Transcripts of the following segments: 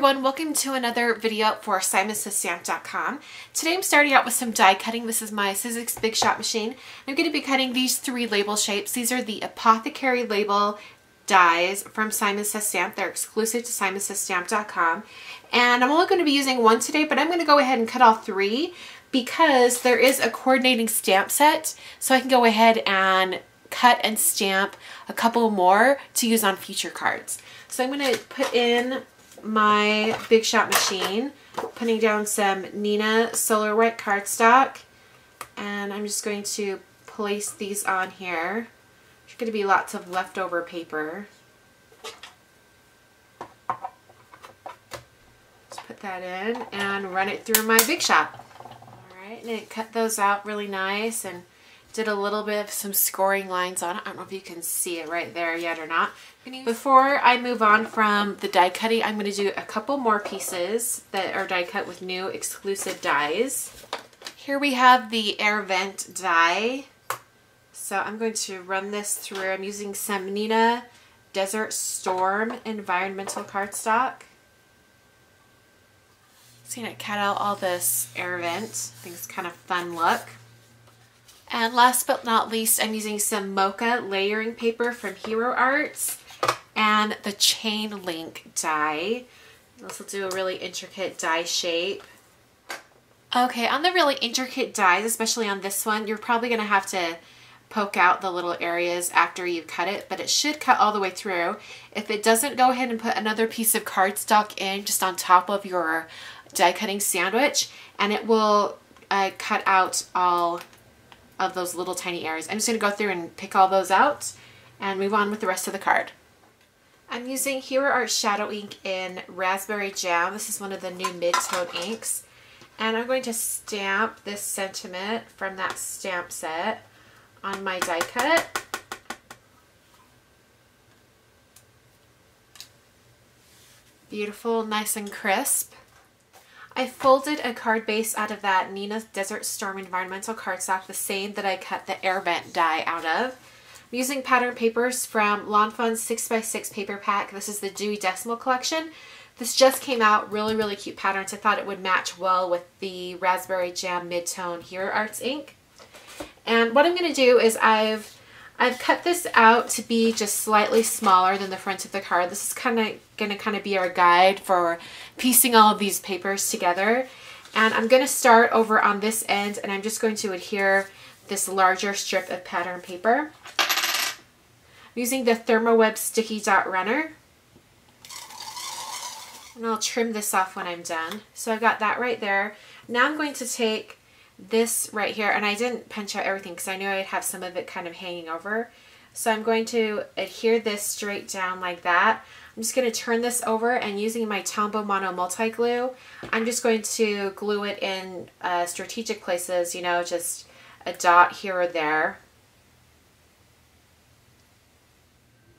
everyone, welcome to another video for SimonsSaysStamp.com. Today I'm starting out with some die cutting. This is my Sizzix Big Shot machine. I'm going to be cutting these three label shapes. These are the Apothecary label dies from Simons Says Stamp. They're exclusive to SimonsSaysStamp.com. And I'm only going to be using one today, but I'm going to go ahead and cut all three because there is a coordinating stamp set. So I can go ahead and cut and stamp a couple more to use on future cards. So I'm going to put in my Big Shot machine, putting down some Neenah Solar White cardstock, and I'm just going to place these on here. There's going to be lots of leftover paper. Just put that in and run it through my Big Shot. Alright, and it cut those out really nice and did a little bit of some scoring lines on it. I don't know if you can see it right there yet or not. Before I move on from the die cutting, I'm going to do a couple more pieces that are die cut with new exclusive dies. Here we have the air vent die. So I'm going to run this through. I'm using some Neenah Desert Storm environmental cardstock. See, it cut out all this air vent. I think it's kind of fun look. And last but not least, I'm using some Mocha layering paper from Hero Arts and the chain link die. This will do a really intricate die shape. Okay, on the really intricate dies, especially on this one, you're probably going to have to poke out the little areas after you cut it, but it should cut all the way through. If it doesn't, go ahead and put another piece of cardstock in just on top of your die cutting sandwich, and it will cut out all of those little tiny areas. I'm just going to go through and pick all those out and move on with the rest of the card. I'm using Hero Arts Shadow Ink in Raspberry Jam. This is one of the new mid-tone inks. And I'm going to stamp this sentiment from that stamp set on my die cut. Beautiful, nice and crisp. I folded a card base out of that Neenah Desert Storm environmental cardstock, the same that I cut the air vent die out of. I'm using pattern papers from Lawn Fawn's 6x6 paper pack. This is the Dewey Decimal collection. This just came out, really cute patterns. I thought it would match well with the Raspberry Jam mid-tone Hero Arts ink. And what I'm going to do is I've cut this out to be just slightly smaller than the front of the card. This is going to be our guide for piecing all of these papers together. And I'm going to start over on this end, and I'm just going to adhere this larger strip of pattern paper. I'm using the ThermoWeb Sticky Dot Runner. And I'll trim this off when I'm done. So I've got that right there. Now I'm going to take this right here, and I didn't punch out everything because I knew I'd have some of it kind of hanging over. So I'm going to adhere this straight down like that. I'm just going to turn this over, and using my Tombow Mono multi-glue, I'm just going to glue it in strategic places, you know, just a dot here or there.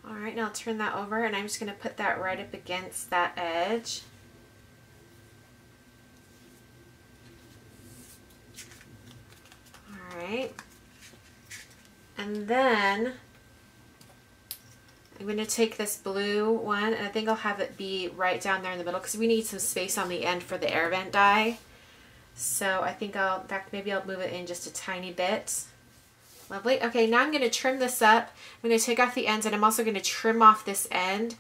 Alright, now I'll turn that over, and I'm just going to put that right up against that edge. Alright, and then I'm going to take this blue one, and I think I'll have it be right down there in the middle because we need some space on the end for the air vent die. So I think in fact, maybe I'll move it in just a tiny bit. Lovely. Okay, now I'm going to trim this up. I'm going to take off the ends, and I'm also going to trim off this end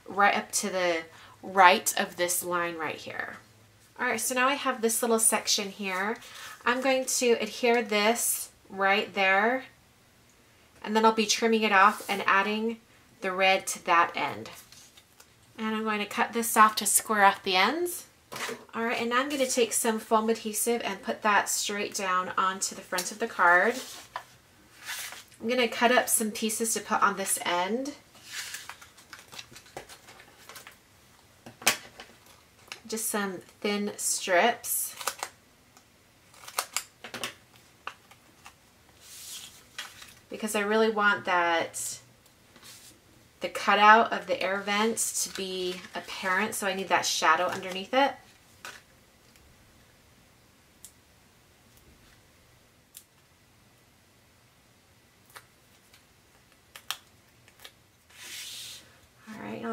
right up to the right of this line right here. Alright, so now I have this little section here. I'm going to adhere this right there, and then I'll be trimming it off and adding the red to that end. And I'm going to cut this off to square off the ends. Alright, and now I'm going to take some foam adhesive and put that straight down onto the front of the card. I'm going to cut up some pieces to put on this end. Just some thin strips. Because I really want that the cutout of the air vent to be apparent, so I need that shadow underneath it.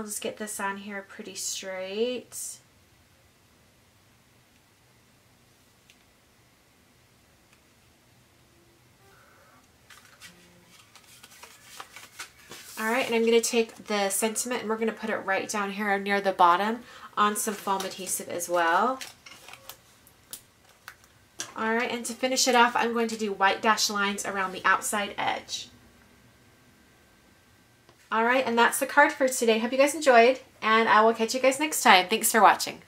I'll just get this on here pretty straight. All right, and I'm going to take the sentiment and we're going to put it right down here near the bottom on some foam adhesive as well. All right, and to finish it off, I'm going to do white dashed lines around the outside edge. All right, and that's the card for today. Hope you guys enjoyed, and I will catch you guys next time. Thanks for watching.